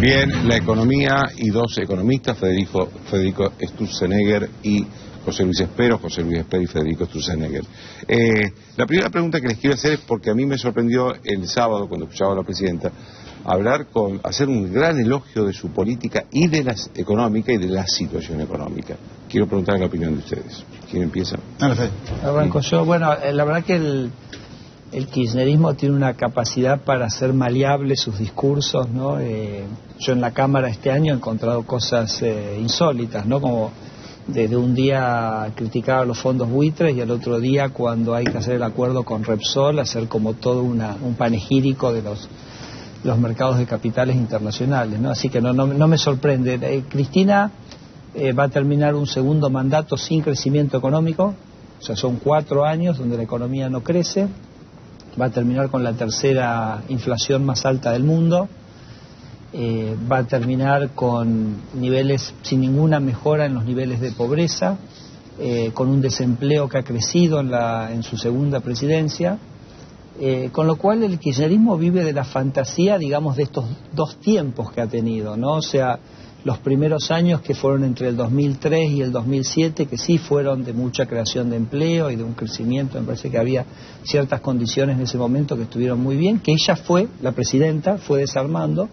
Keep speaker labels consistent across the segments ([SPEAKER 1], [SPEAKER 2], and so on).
[SPEAKER 1] Bien, la economía y dos economistas, Federico Sturzenegger y José Luis Espero y Federico Sturzenegger. La primera pregunta que les quiero hacer es porque a mí me sorprendió el sábado cuando escuchaba a la presidenta hacer un gran elogio de su política y de la económica y de la situación económica. Quiero preguntar la opinión de ustedes. ¿Quién empieza?
[SPEAKER 2] Arranco yo. Bueno, la verdad que el kirchnerismo tiene una capacidad para hacer maleables sus discursos, ¿no? Yo en la Cámara este año he encontrado cosas insólitas, ¿no? Como desde un día criticar los fondos buitres y al otro día, cuando hay que hacer el acuerdo con Repsol, hacer como todo un panegírico de los mercados de capitales internacionales, ¿no? Así que no me sorprende. Cristina va a terminar un segundo mandato sin crecimiento económico, o sea, son 4 años donde la economía no crece. Va a terminar con la tercera inflación más alta del mundo, va a terminar con niveles sin ninguna mejora en los niveles de pobreza, con un desempleo que ha crecido en su segunda presidencia, con lo cual el kirchnerismo vive de la fantasía, digamos, de estos dos tiempos que ha tenido, ¿no? O sea, los primeros años que fueron entre el 2003 y el 2007, que sí fueron de mucha creación de empleo y de un crecimiento, me parece que había ciertas condiciones en ese momento que estuvieron muy bien, que ella la presidenta, fue desarmando,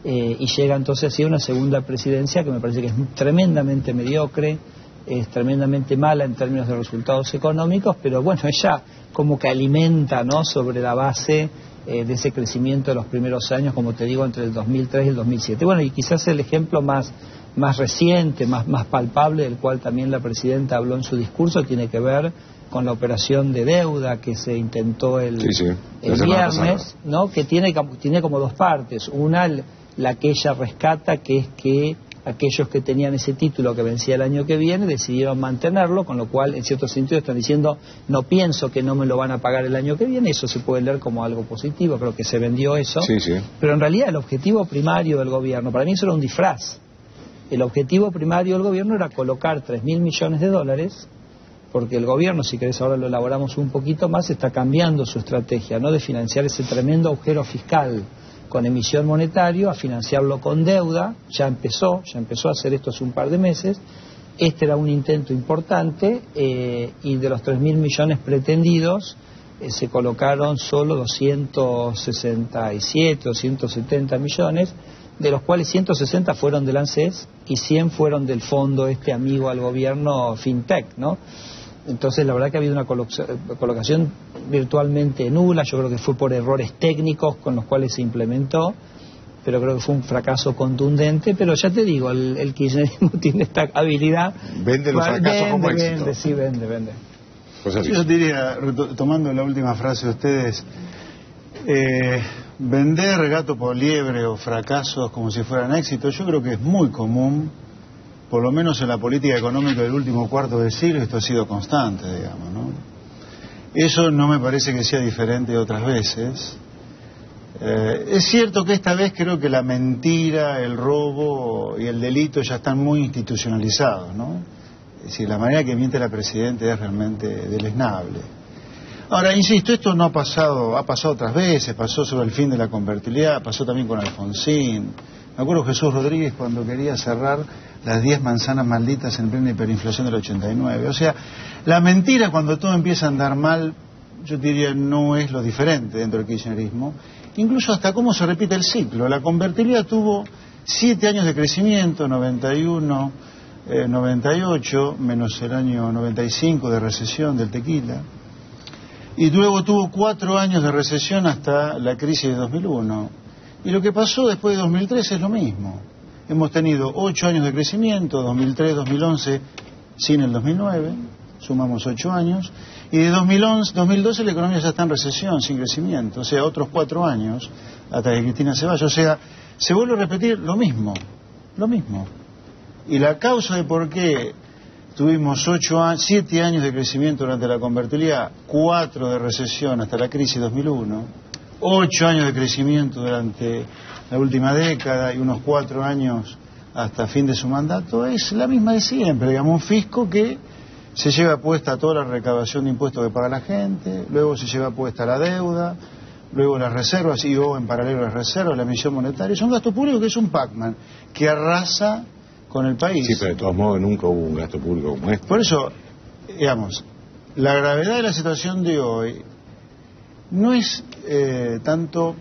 [SPEAKER 2] y llega entonces así a una segunda presidencia que me parece que es tremendamente mediocre, es tremendamente mala en términos de resultados económicos, pero bueno, ella como que alimenta, ¿no?, sobre la base de ese crecimiento de los primeros años, como te digo, entre el 2003 y el 2007. Bueno, y quizás el ejemplo más reciente, más palpable, del cual también la presidenta habló en su discurso, tiene que ver con la operación de deuda que se intentó el viernes, ¿no?, que tiene como dos partes. Una, la que ella rescata, que es que aquellos que tenían ese título que vencía el año que viene decidieron mantenerlo, con lo cual en cierto sentido están diciendo, no pienso que no me lo van a pagar el año que viene. Eso se puede leer como algo positivo, creo que se vendió eso, pero en realidad el objetivo primario del gobierno, para mí eso era un disfraz. El objetivo primario del gobierno era colocar 3.000 millones de dólares, porque el gobierno, si querés ahora lo elaboramos un poquito más, está cambiando su estrategia, ¿no?, de financiar ese tremendo agujero fiscal con emisión monetaria, a financiarlo con deuda. Ya empezó a hacer esto hace un par de meses. Este era un intento importante, y de los 3.000 millones pretendidos se colocaron solo 267, 270 millones, de los cuales 160 fueron del ANSES y 100 fueron del fondo amigo al gobierno FinTech, ¿no? Entonces la verdad que ha habido una colocación virtualmente nula. Yo creo que fue por errores técnicos con los cuales se implementó, pero creo que fue un fracaso contundente. Pero ya te digo, el kirchnerismo tiene esta habilidad.
[SPEAKER 1] Vende los fracasos como éxito.
[SPEAKER 2] Vende.
[SPEAKER 3] Yo diría, tomando la última frase de ustedes, vender gato por liebre o fracasos como si fueran éxitos, yo creo que es muy común. Por lo menos en la política económica del último cuarto de siglo esto ha sido constante, digamos, ¿no? Eso no me parece que sea diferente de otras veces. Es cierto que esta vez creo que la mentira, el robo y el delito ya están muy institucionalizados, ¿no? Es decir, la manera que miente la presidenta es realmente deleznable. Ahora, insisto, esto no ha pasado otras veces, pasó sobre el fin de la convertibilidad, pasó también con Alfonsín. Me acuerdo Jesús Rodríguez cuando quería cerrar las 10 manzanas malditas en plena hiperinflación del 89. O sea, la mentira cuando todo empieza a andar mal, yo diría, no es lo diferente dentro del kirchnerismo. Incluso hasta cómo se repite el ciclo. La convertibilidad tuvo 7 años de crecimiento, 91, 98, menos el año 95 de recesión del tequila. Y luego tuvo 4 años de recesión hasta la crisis de 2001. Y lo que pasó después de 2003 es lo mismo. Hemos tenido 8 años de crecimiento, 2003, 2011, sin el 2009, sumamos 8 años, y de 2012 la economía ya está en recesión, sin crecimiento, o sea, otros 4 años, hasta que Cristina se vaya. O sea, se vuelve a repetir lo mismo. Y la causa de por qué tuvimos 7 años de crecimiento durante la convertibilidad, 4 de recesión hasta la crisis de 2001, 8 años de crecimiento durante la última década y unos 4 años hasta fin de su mandato, es la misma de siempre, digamos, un fisco que se lleva puesta toda la recaudación de impuestos que paga la gente, luego se lleva puesta la deuda, luego las reservas o en paralelo las reservas, la emisión monetaria. Es un gasto público que es un Pac-Man, que arrasa con el país.
[SPEAKER 1] Sí, pero de todos modos nunca hubo un gasto público como este.
[SPEAKER 3] Por eso, digamos, la gravedad de la situación de hoy no es tanto,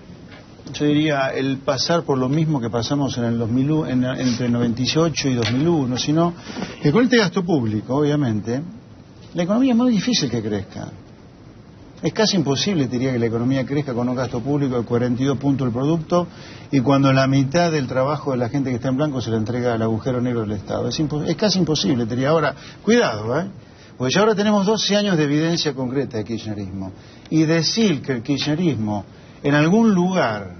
[SPEAKER 3] yo diría, el pasar por lo mismo que pasamos en el 2001, entre el 98 y 2001, sino que con este gasto público, obviamente, la economía es muy difícil que crezca. Es casi imposible, diría, que la economía crezca con un gasto público de 42 puntos del producto y cuando la mitad del trabajo de la gente que está en blanco se le entrega al agujero negro del Estado. Es casi imposible, diría. Ahora, cuidado, porque ya ahora tenemos 12 años de evidencia concreta de kirchnerismo. Y decir que el kirchnerismo en algún lugar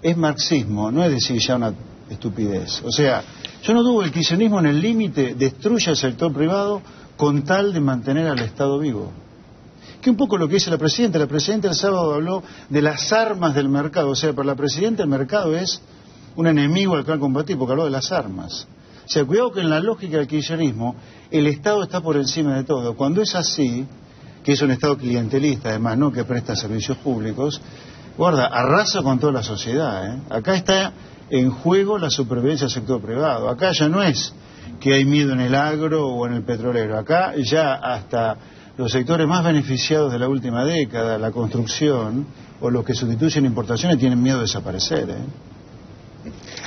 [SPEAKER 3] es marxismo, no es decir ya una estupidez. O sea, yo no dudo que el kirchnerismo en el límite destruya el sector privado con tal de mantener al Estado vivo. Que un poco lo que dice la presidenta el sábado habló de las armas del mercado. O sea, para la presidenta el mercado es un enemigo al cual combatir, porque habló de las armas. O sea, cuidado que en la lógica del kirchnerismo el Estado está por encima de todo. Cuando es así, que es un Estado clientelista además, no que presta servicios públicos, guarda, arrasa con toda la sociedad. Acá está en juego la supervivencia del sector privado. Acá ya no es que hay miedo en el agro o en el petrolero. Acá ya hasta los sectores más beneficiados de la última década, la construcción o los que sustituyen importaciones, tienen miedo de desaparecer.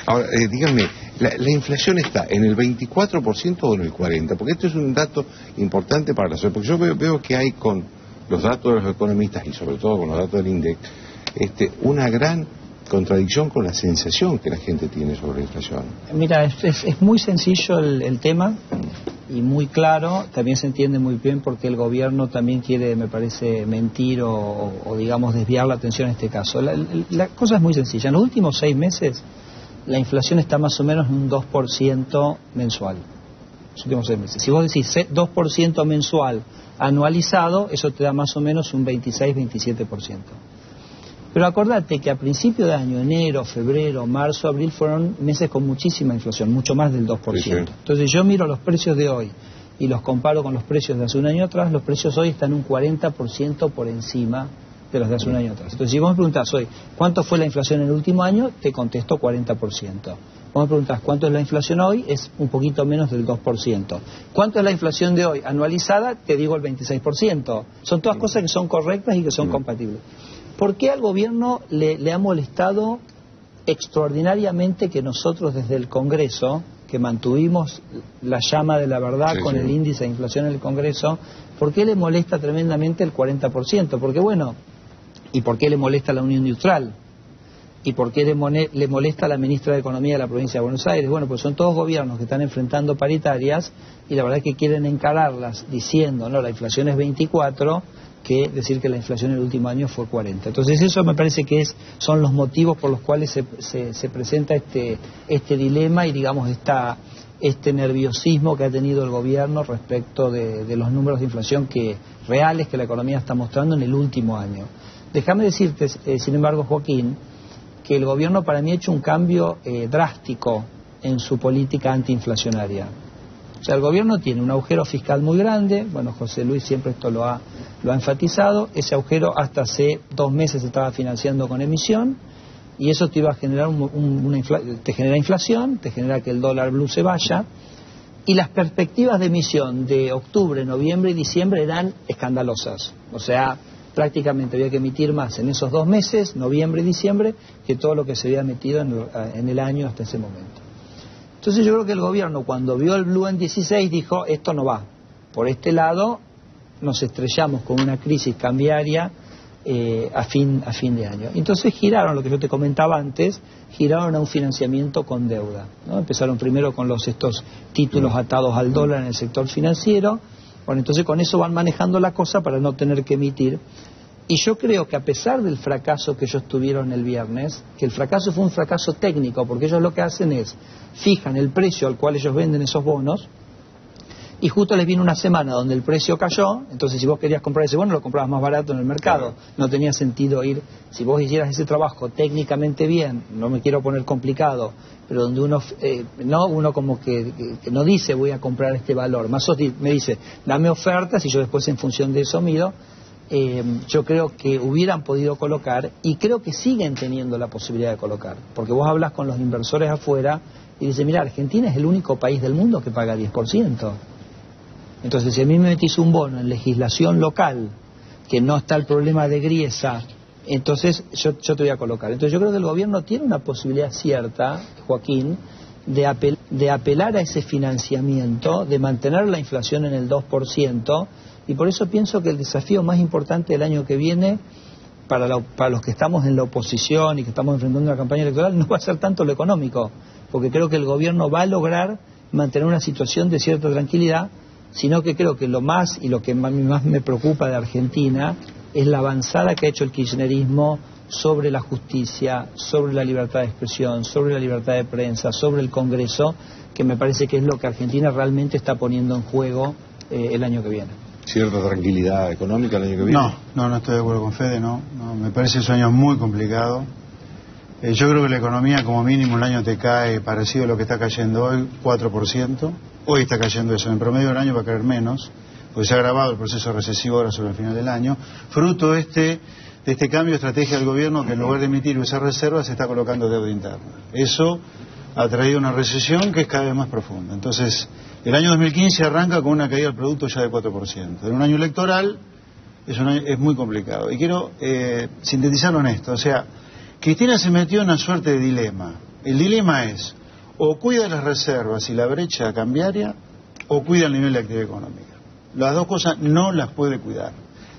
[SPEAKER 1] Ahora, díganme, ¿la inflación está en el 24% o en el 40%? Porque esto es un dato importante para la sociedad. Porque yo veo que hay con los datos de los economistas y sobre todo con los datos del INDEC, una gran contradicción con la sensación que la gente tiene sobre la inflación.
[SPEAKER 2] Mira, es muy sencillo el tema y muy claro. También se entiende muy bien porque el gobierno también quiere, me parece, mentir o digamos, desviar la atención en este caso. La cosa es muy sencilla. En los últimos 6 meses la inflación está más o menos en un 2% mensual. Los últimos 6 meses. Si vos decís 2% mensual anualizado, eso te da más o menos un 26-27%. Pero acordate que a principio de año, enero, febrero, marzo, abril, fueron meses con muchísima inflación, mucho más del 2%. Sí, sí. Entonces yo miro los precios de hoy y los comparo con los precios de hace un año atrás, los precios hoy están un 40% por encima de los de hace un año atrás. Entonces si vos me preguntás hoy, ¿cuánto fue la inflación en el último año? Te contesto 40%. Vos me preguntás, ¿cuánto es la inflación hoy? Es un poquito menos del 2%. ¿Cuánto es la inflación de hoy anualizada? Te digo el 26%. Son todas cosas que son correctas y que son compatibles. ¿Por qué al gobierno le ha molestado extraordinariamente que nosotros desde el Congreso, que mantuvimos la llama de la verdad con el índice de inflación en el Congreso, ¿por qué le molesta tremendamente el 40%? Porque bueno, ¿y por qué le molesta la Unión Neutral? ¿Y por qué le molesta a la ministra de Economía de la provincia de Buenos Aires? Bueno, pues son todos gobiernos que están enfrentando paritarias y la verdad es que quieren encararlas diciendo, no, la inflación es 24, que decir que la inflación en el último año fue 40. Entonces eso me parece que son los motivos por los cuales se presenta este dilema y digamos este nerviosismo que ha tenido el gobierno respecto de los números de inflación reales que la economía está mostrando en el último año. Déjame decirte, sin embargo, Joaquín, que el gobierno para mí ha hecho un cambio drástico en su política antiinflacionaria. O sea, el gobierno tiene un agujero fiscal muy grande, bueno, José Luis siempre esto lo ha enfatizado, ese agujero hasta hace 2 meses se estaba financiando con emisión y eso te iba a generar te genera inflación, te genera que el dólar blue se vaya y las perspectivas de emisión de octubre, noviembre y diciembre eran escandalosas. O sea, prácticamente había que emitir más en esos 2 meses, noviembre y diciembre, que todo lo que se había emitido en el año hasta ese momento. Entonces yo creo que el gobierno cuando vio el blue en 16 dijo, esto no va. Por este lado nos estrellamos con una crisis cambiaria a fin de año. Entonces giraron, lo que yo te comentaba antes, giraron a un financiamiento con deuda, ¿no? Empezaron primero con estos títulos atados al dólar en el sector financiero. Bueno, entonces con eso van manejando la cosa para no tener que emitir. Y yo creo que a pesar del fracaso que ellos tuvieron el viernes, que el fracaso fue un fracaso técnico, porque ellos lo que hacen es, fijan el precio al cual ellos venden esos bonos, y justo les viene una semana donde el precio cayó, entonces si vos querías comprar ese bono lo comprabas más barato en el mercado. No tenía sentido ir, si vos hicieras ese trabajo técnicamente bien, no me quiero poner complicado, pero donde uno como que no dice voy a comprar este valor, más me dice dame ofertas y yo después en función de eso mido. yo creo que hubieran podido colocar, y creo que siguen teniendo la posibilidad de colocar, porque vos hablas con los inversores afuera y dices, mira, Argentina es el único país del mundo que paga 10%. Entonces, si a mí me metís un bono en legislación local, que no está el problema de griesa, entonces yo te voy a colocar. Entonces yo creo que el gobierno tiene una posibilidad cierta, Joaquín, de apelar a ese financiamiento, de mantener la inflación en el 2%, y por eso pienso que el desafío más importante del año que viene, para los que estamos en la oposición y que estamos enfrentando una campaña electoral, no va a ser tanto lo económico, porque creo que el gobierno va a lograr mantener una situación de cierta tranquilidad, sino que creo que lo más y lo que más me preocupa de Argentina es la avanzada que ha hecho el kirchnerismo sobre la justicia, sobre la libertad de expresión, sobre la libertad de prensa, sobre el Congreso, que me parece que es lo que Argentina realmente está poniendo en juego el año que viene.
[SPEAKER 1] ¿Cierta tranquilidad económica el año que viene?
[SPEAKER 3] No estoy de acuerdo con Fede, no, me parece un año muy complicado. Yo creo que la economía como mínimo el año te cae parecido a lo que está cayendo hoy, 4%. Hoy está cayendo eso, en promedio del año va a caer menos, porque se ha agravado el proceso recesivo ahora sobre el final del año, fruto de este cambio de estrategia del gobierno, que en lugar de emitir y usar reservas se está colocando deuda interna. Eso ha traído una recesión que es cada vez más profunda. Entonces, el año 2015 arranca con una caída del producto ya de 4%. En un año electoral es muy complicado. Y quiero sintetizarlo en esto. O sea, Cristina se metió en una suerte de dilema. El dilema es, o cuida las reservas y la brecha cambiaria, o cuida el nivel de actividad económica. Las dos cosas no las puede cuidar,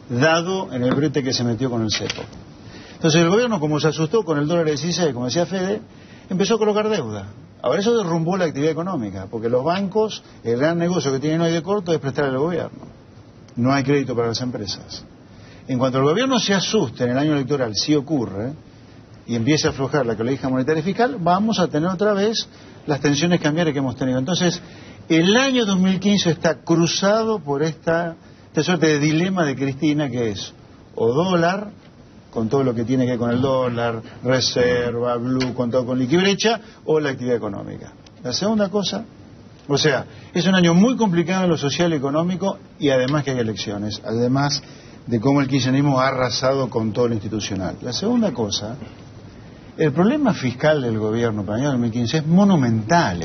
[SPEAKER 3] dado en el brete que se metió con el cepo. Entonces el gobierno, como se asustó con el dólar 16, como decía Fede, empezó a colocar deuda. Ahora eso derrumbó la actividad económica, porque los bancos, el gran negocio que tienen hoy de corto es prestar al gobierno. No hay crédito para las empresas. En cuanto el gobierno se asuste en el año electoral, si ocurre, y empiece a aflojar la política monetaria y fiscal, vamos a tener otra vez las tensiones cambiarias que hemos tenido. Entonces, el año 2015 está cruzado por esta suerte de dilema de Cristina, que es o dólar, con todo lo que tiene que ver con el dólar, reserva, blue, con todo con liquibrecha, o la actividad económica. La segunda cosa, o sea, es un año muy complicado en lo social y económico, y además que hay elecciones, además de cómo el kirchnerismo ha arrasado con todo lo institucional. La segunda cosa, el problema fiscal del gobierno para el año 2015 es monumental,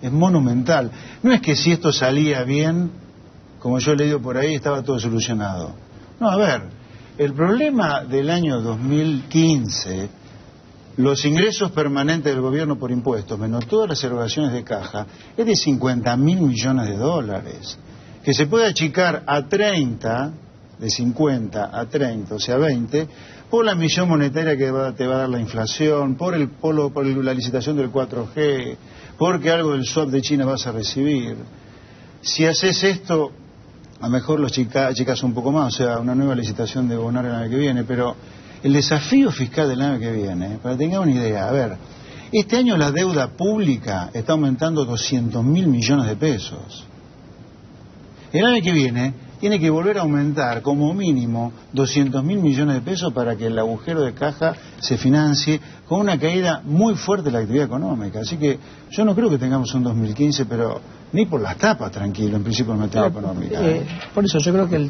[SPEAKER 3] es monumental. No es que si esto salía bien, como yo he leído por ahí, estaba todo solucionado. No, a ver, el problema del año 2015, los ingresos permanentes del gobierno por impuestos, menos todas las erogaciones de caja, es de 50.000 millones de dólares, que se puede achicar a 30, de 50 a 30, o sea 20, por la emisión monetaria que te va a dar la inflación, por la licitación del 4G, porque algo del swap de China vas a recibir. Si haces esto, a lo mejor los achicas un poco más, o sea, una nueva licitación de Bonar el año que viene, pero el desafío fiscal del año que viene, para que tengan una idea, a ver, este año la deuda pública está aumentando 200.000 millones de pesos. El año que viene tiene que volver a aumentar como mínimo 200.000 millones de pesos para que el agujero de caja se financie con una caída muy fuerte de la actividad económica. Así que yo no creo que tengamos un 2015, pero ni por las tapas, tranquilo, en principio en materia económica.
[SPEAKER 2] Por eso yo creo que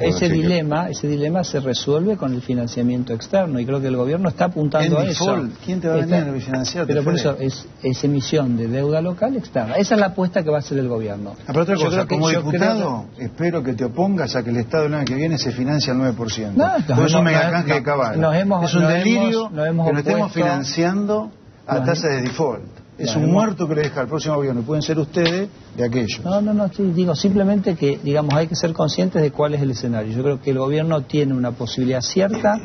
[SPEAKER 2] ese dilema se resuelve con el financiamiento externo, y creo que el gobierno está apuntando a eso.
[SPEAKER 3] ¿Quién te va a venir a financiar?
[SPEAKER 2] Pero por eso es emisión de deuda local externa. Esa es la apuesta que va a hacer el gobierno.
[SPEAKER 3] Pero otra cosa, como diputado, espero que te opongas a que el Estado el año que viene se financie al 9%. Por eso mega canje de caballo. Es un delirio que lo estemos financiando a tasa de default. Es un muerto que le deja al próximo gobierno, y pueden ser ustedes de aquellos.
[SPEAKER 2] Sí, digo simplemente que, digamos, hay que ser conscientes de cuál es el escenario. Yo creo que el gobierno tiene una posibilidad cierta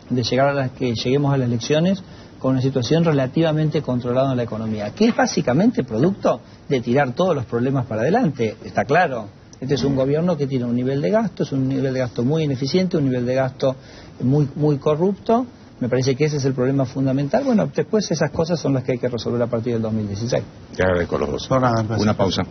[SPEAKER 2] de lleguemos a las elecciones con una situación relativamente controlada en la economía, que es básicamente producto de tirar todos los problemas para adelante, está claro. Este es un gobierno que tiene un nivel de gasto, es un nivel de gasto muy ineficiente, un nivel de gasto muy corrupto. Me parece que ese es el problema fundamental. Bueno, después esas cosas son las que hay que resolver a partir del 2016.
[SPEAKER 1] Te agradezco a los dos.
[SPEAKER 3] Por nada,
[SPEAKER 1] una pausa.